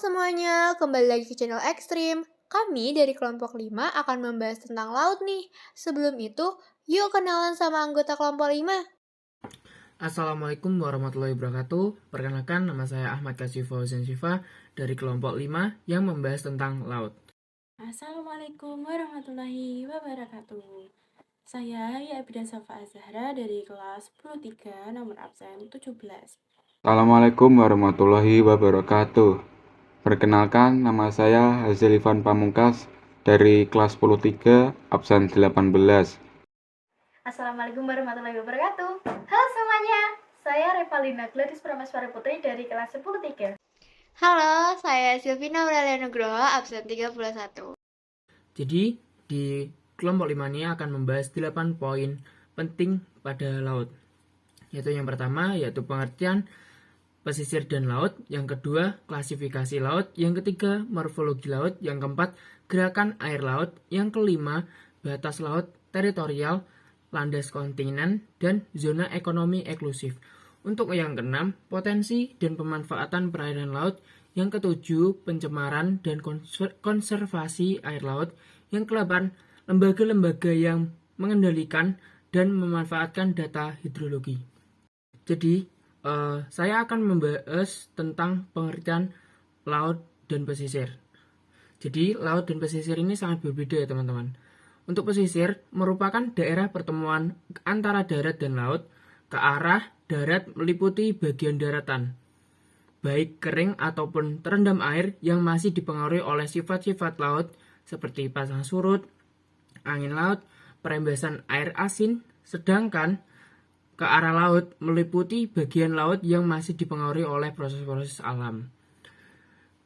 semuanya, kembali lagi ke channel Ekstrim. Kami dari kelompok 5 akan membahas tentang laut nih. Sebelum itu, yuk kenalan sama anggota kelompok 5. Assalamualaikum warahmatullahi wabarakatuh. Perkenalkan, nama saya Ahmad Kasih Fauzan Syifa dari kelompok 5 yang membahas tentang laut. Assalamualaikum warahmatullahi wabarakatuh. Saya Yabida Safa Azhara dari kelas 10-3 nomor absen 17. Assalamualaikum warahmatullahi wabarakatuh. Perkenalkan, nama saya Hazel Ivan Pamungkas dari kelas 10-3 absen 18. Assalamualaikum warahmatullahi wabarakatuh. Halo semuanya, saya Revalina Gladys Prameswari Putri dari kelas 10-3. Halo, saya Silvina Aurelia Nugroho, absen 31. Jadi, di kelompok 5 ini akan membahas 8 poin penting pada laut. Yaitu yang pertama, yaitu pengertian pesisir dan laut. Yang kedua, klasifikasi laut. Yang ketiga, morfologi laut. Yang keempat, gerakan air laut. Yang kelima, batas laut, teritorial, landas kontinen, dan zona ekonomi eksklusif. Untuk yang keenam, potensi dan pemanfaatan perairan laut. Yang ketujuh, pencemaran dan konservasi air laut. Yang kedelapan, lembaga-lembaga yang mengendalikan dan memanfaatkan data hidrologi. Jadi, saya akan membahas tentang pengertian laut dan pesisir. Jadi, laut dan pesisir ini sangat berbeda ya teman-teman. Untuk pesisir merupakan daerah pertemuan antara darat dan laut. Ke arah darat meliputi bagian daratan, baik kering ataupun terendam air yang masih dipengaruhi oleh sifat-sifat laut seperti pasang surut, angin laut, perembesan air asin. Sedangkan ke arah laut meliputi bagian laut yang masih dipengaruhi oleh proses-proses alam.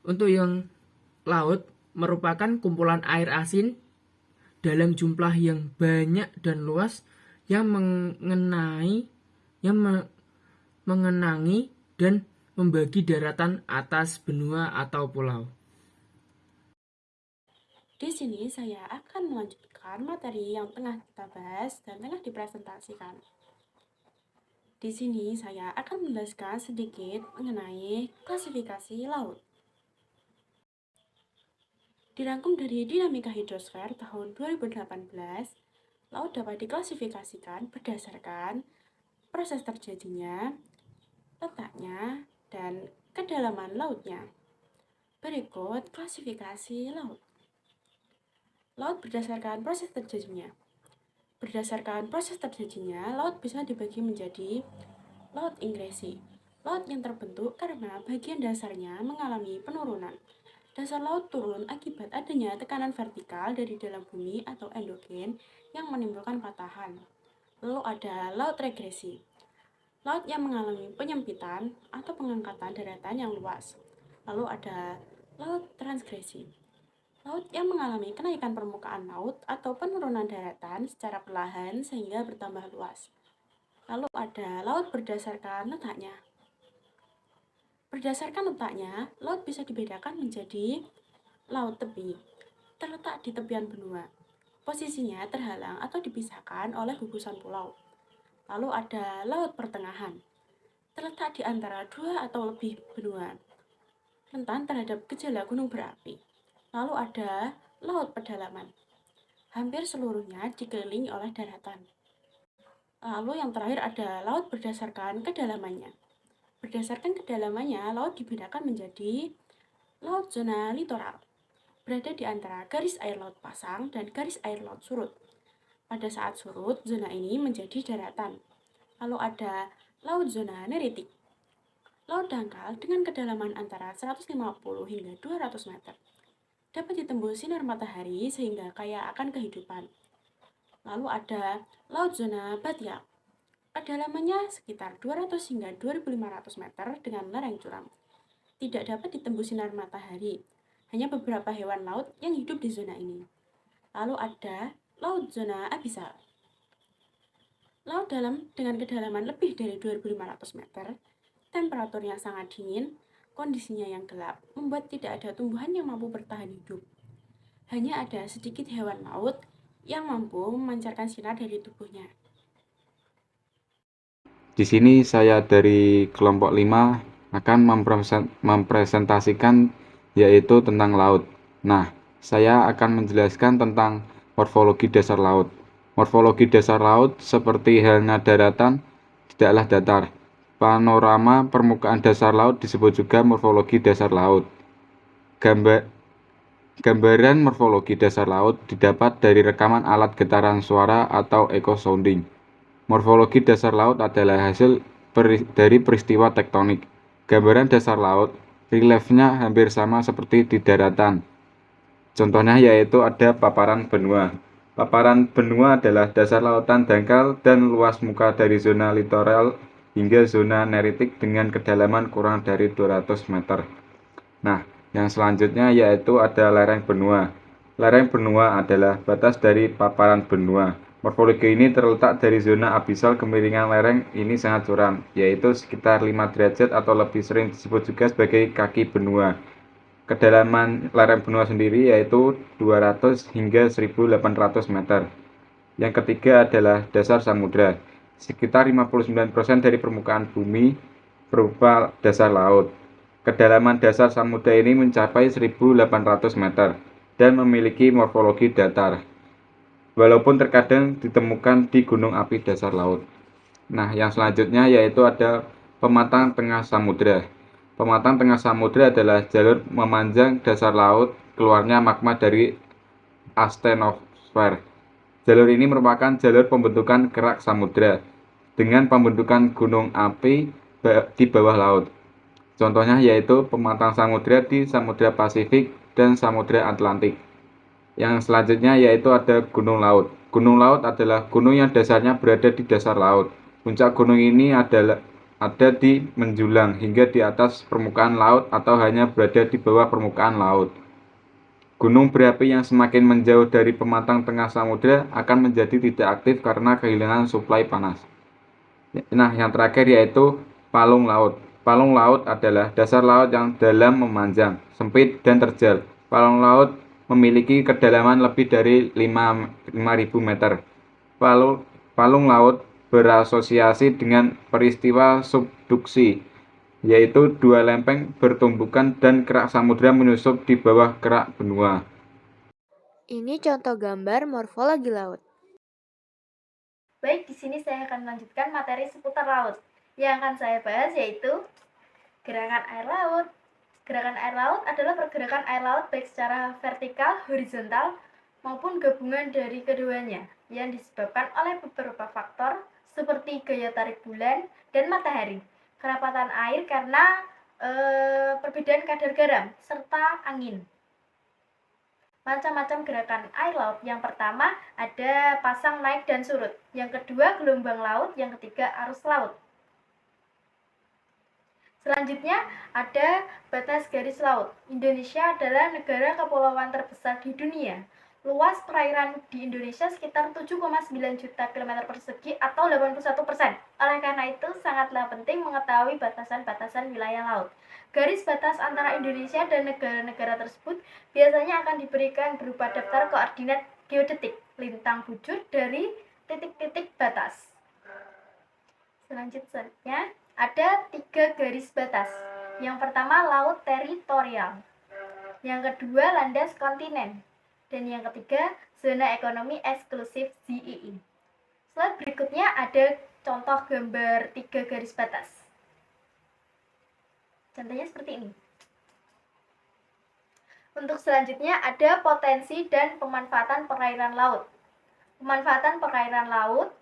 Untuk yang laut merupakan kumpulan air asin dalam jumlah yang banyak dan luas yang mengenangi dan membagi daratan atas benua atau pulau. Di sini saya akan melanjutkan materi yang tengah kita bahas dan tengah dipresentasikan. Di sini saya akan menjelaskan sedikit mengenai klasifikasi laut. Dirangkum dari Dinamika Hidrosfer tahun 2018, laut dapat diklasifikasikan berdasarkan proses terjadinya, letaknya, dan kedalaman lautnya. Berikut klasifikasi laut. Laut berdasarkan proses terjadinya. Berdasarkan proses terjadinya, laut bisa dibagi menjadi laut ingresi, laut yang terbentuk karena bagian dasarnya mengalami penurunan. Dasar laut turun akibat adanya tekanan vertikal dari dalam bumi atau endogen yang menimbulkan patahan. Lalu ada laut regresi, laut yang mengalami penyempitan atau pengangkatan daratan yang luas. Lalu ada laut transgresi, laut yang mengalami kenaikan permukaan laut atau penurunan daratan secara perlahan sehingga bertambah luas. Lalu ada laut berdasarkan letaknya. Berdasarkan letaknya, laut bisa dibedakan menjadi laut tepi, terletak di tepian benua. Posisinya terhalang atau dipisahkan oleh gugusan pulau. Lalu ada laut pertengahan, terletak di antara dua atau lebih benua, rentan terhadap gejala gunung berapi. Lalu ada laut pedalaman, hampir seluruhnya dikelilingi oleh daratan. Lalu yang terakhir ada laut berdasarkan kedalamannya. Berdasarkan kedalamannya, laut dibedakan menjadi laut zona litoral, berada di antara garis air laut pasang dan garis air laut surut. Pada saat surut, zona ini menjadi daratan. Lalu ada laut zona neritik, laut dangkal dengan kedalaman antara 150 hingga 200 meter. Dapat ditembus sinar matahari sehingga kaya akan kehidupan. Lalu ada laut zona batiak, kedalamannya sekitar 200 hingga 2500 meter dengan lereng curam. Tidak dapat ditembus sinar matahari, hanya beberapa hewan laut yang hidup di zona ini. Lalu ada laut zona abisal, laut dalam dengan kedalaman lebih dari 2500 meter, temperaturnya sangat dingin, kondisinya yang gelap, membuat tidak ada tumbuhan yang mampu bertahan hidup. Hanya ada sedikit hewan laut yang mampu memancarkan sinar dari tubuhnya. Di sini saya dari kelompok 5 akan mempresentasikan yaitu tentang laut. Nah, saya akan menjelaskan tentang morfologi dasar laut. Morfologi dasar laut seperti halnya daratan tidaklah datar. Panorama permukaan dasar laut disebut juga morfologi dasar laut. Gambaran morfologi dasar laut didapat dari rekaman alat getaran suara atau echo sounding. Morfologi dasar laut adalah hasil dari peristiwa tektonik. Gambaran dasar laut reliefnya hampir sama seperti di daratan. Contohnya yaitu ada paparan benua. Paparan benua adalah dasar lautan dangkal dan luas muka dari zona litoral hingga zona neritik dengan kedalaman kurang dari 200 meter. Nah, yang selanjutnya yaitu ada lereng benua. Lereng benua adalah batas dari paparan benua. Morfologi ini terletak dari zona abisal kemiringan lereng ini sangat curam, yaitu sekitar 5 derajat atau lebih, sering disebut juga sebagai kaki benua. Kedalaman lereng benua sendiri yaitu 200 hingga 1800 meter. Yang ketiga adalah dasar samudra. Sekitar 59% dari permukaan bumi berupa dasar laut. Kedalaman dasar samudra ini mencapai 1800 meter dan memiliki morfologi datar, walaupun terkadang ditemukan di gunung api dasar laut. Nah, yang selanjutnya yaitu ada pematang tengah samudra. Pematang tengah samudra adalah jalur memanjang dasar laut keluarnya magma dari astenosfer. Jalur ini merupakan jalur pembentukan kerak samudra dengan pembentukan gunung api di bawah laut. Contohnya yaitu pematang samudra di Samudra Pasifik dan Samudra Atlantik. Yang selanjutnya yaitu ada gunung laut. Gunung laut adalah gunung yang dasarnya berada di dasar laut. Puncak gunung ini ada di menjulang hingga di atas permukaan laut atau hanya berada di bawah permukaan laut. Gunung berapi yang semakin menjauh dari pematang tengah samudra akan menjadi tidak aktif karena kehilangan suplai panas. Nah, yang terakhir yaitu palung laut. Palung laut adalah dasar laut yang dalam memanjang, sempit, dan terjal. Palung laut memiliki kedalaman lebih dari 5.000 meter. Palung laut berasosiasi dengan peristiwa subduksi, yaitu dua lempeng bertumbukan dan kerak samudra menyusup di bawah kerak benua. Ini contoh gambar morfologi laut. Baik, di sini saya akan melanjutkan materi seputar laut. Yang akan saya bahas yaitu gerakan air laut. Gerakan air laut adalah pergerakan air laut baik secara vertikal, horizontal, maupun gabungan dari keduanya yang disebabkan oleh beberapa faktor seperti gaya tarik bulan dan matahari, kerapatan air karena perbedaan kadar garam, serta angin. Macam-macam gerakan air laut. Yang pertama ada pasang naik dan surut. Yang kedua gelombang laut. Yang ketiga arus laut. Selanjutnya ada batas garis laut. Indonesia adalah negara kepulauan terbesar di dunia. Luas perairan di Indonesia sekitar 7,9 juta km persegi atau 81%. Oleh karena itu, sangatlah penting mengetahui batasan-batasan wilayah laut. Garis batas antara Indonesia dan negara-negara tersebut biasanya akan diberikan berupa daftar koordinat geodetik, lintang bujur dari titik-titik batas. Selanjutnya, ada 3 garis batas. Yang pertama, laut teritorial. Yang kedua, landas kontinen. Dan yang ketiga, zona ekonomi eksklusif ZEE. Slide berikutnya ada contoh gambar 3 garis batas. Contohnya seperti ini. Untuk selanjutnya ada potensi dan pemanfaatan perairan laut. Pemanfaatan perairan laut.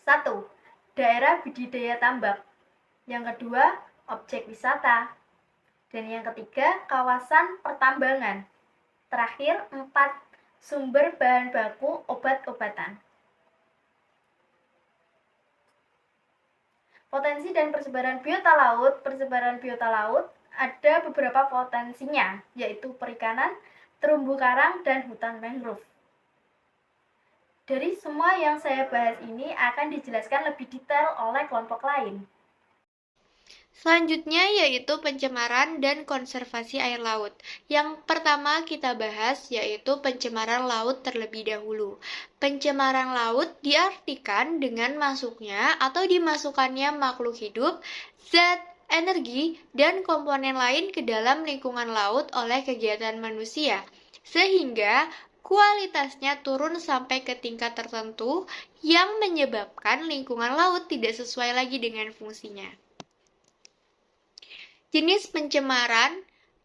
1. Daerah budidaya tambak. Yang kedua, objek wisata. Dan yang ketiga, kawasan pertambangan. Terakhir, 4. Sumber bahan baku obat-obatan. Potensi dan persebaran biota laut. Persebaran biota laut ada beberapa potensinya, yaitu perikanan, terumbu karang, dan hutan mangrove. Dari semua yang saya bahas ini akan dijelaskan lebih detail oleh kelompok lain. Selanjutnya yaitu pencemaran dan konservasi air laut. Yang pertama kita bahas yaitu pencemaran laut terlebih dahulu. Pencemaran laut diartikan dengan masuknya atau dimasukkannya makhluk hidup, zat, energi, dan komponen lain ke dalam lingkungan laut oleh kegiatan manusia, sehingga kualitasnya turun sampai ke tingkat tertentu yang menyebabkan lingkungan laut tidak sesuai lagi dengan fungsinya. Jenis pencemaran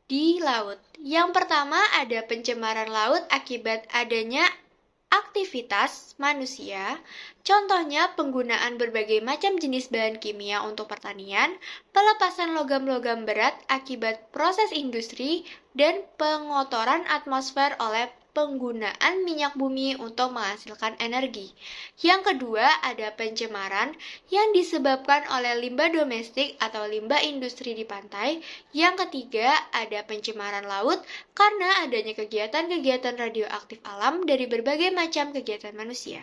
di laut. Yang pertama ada pencemaran laut akibat adanya aktivitas manusia, contohnya penggunaan berbagai macam jenis bahan kimia untuk pertanian, pelepasan logam-logam berat akibat proses industri, dan pengotoran atmosfer oleh penggunaan minyak bumi untuk menghasilkan energi. Yang kedua, ada pencemaran yang disebabkan oleh limbah domestik atau limbah industri di pantai. Yang ketiga, ada pencemaran laut karena adanya kegiatan-kegiatan radioaktif alam dari berbagai macam kegiatan manusia.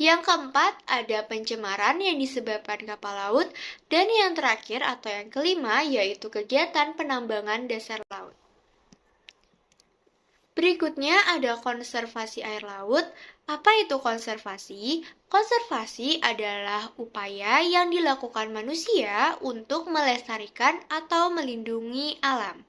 Yang keempat, ada pencemaran yang disebabkan kapal laut. Dan yang terakhir atau yang kelima, yaitu kegiatan penambangan dasar laut. Berikutnya ada konservasi air laut. Apa itu konservasi? Konservasi adalah upaya yang dilakukan manusia untuk melestarikan atau melindungi alam.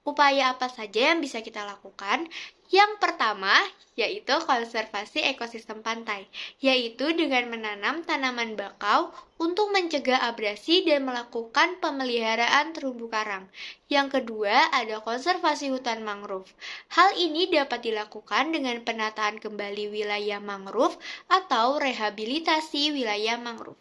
Upaya apa saja yang bisa kita lakukan? Yang pertama, yaitu konservasi ekosistem pantai, yaitu dengan menanam tanaman bakau untuk mencegah abrasi dan melakukan pemeliharaan terumbu karang. Yang kedua, ada konservasi hutan mangrove. Hal ini dapat dilakukan dengan penataan kembali wilayah mangrove atau rehabilitasi wilayah mangrove.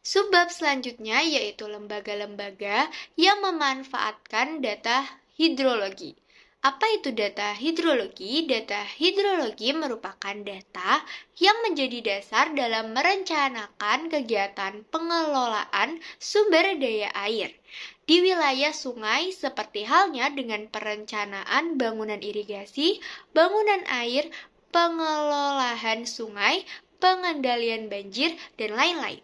Subbab selanjutnya yaitu lembaga-lembaga yang memanfaatkan data hidrologi. Apa itu data hidrologi? Data hidrologi merupakan data yang menjadi dasar dalam merencanakan kegiatan pengelolaan sumber daya air di wilayah sungai, seperti halnya dengan perencanaan bangunan irigasi, bangunan air, pengelolaan sungai, pengendalian banjir, dan lain-lain.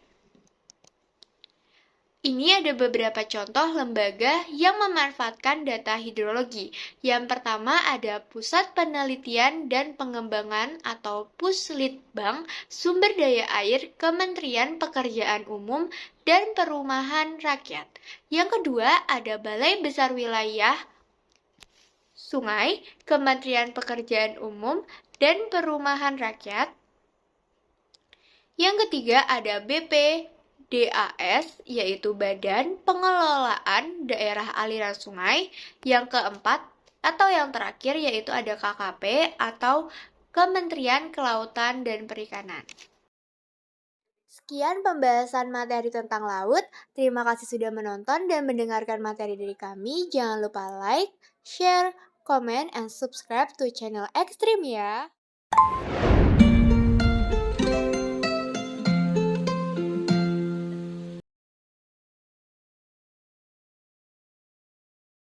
Ini ada beberapa contoh lembaga yang memanfaatkan data hidrologi. Yang pertama ada Pusat Penelitian dan Pengembangan atau Puslitbang Sumber Daya Air Kementerian Pekerjaan Umum dan Perumahan Rakyat. Yang kedua ada Balai Besar Wilayah Sungai, Kementerian Pekerjaan Umum dan Perumahan Rakyat. Yang ketiga ada BPDAS, yaitu Badan Pengelolaan Daerah Aliran Sungai. Yang keempat atau yang terakhir yaitu ada KKP atau Kementerian Kelautan dan Perikanan. Sekian pembahasan materi tentang laut. Terima kasih sudah menonton dan mendengarkan materi dari kami. Jangan lupa like, share, comment, and subscribe to channel Ekstrim ya.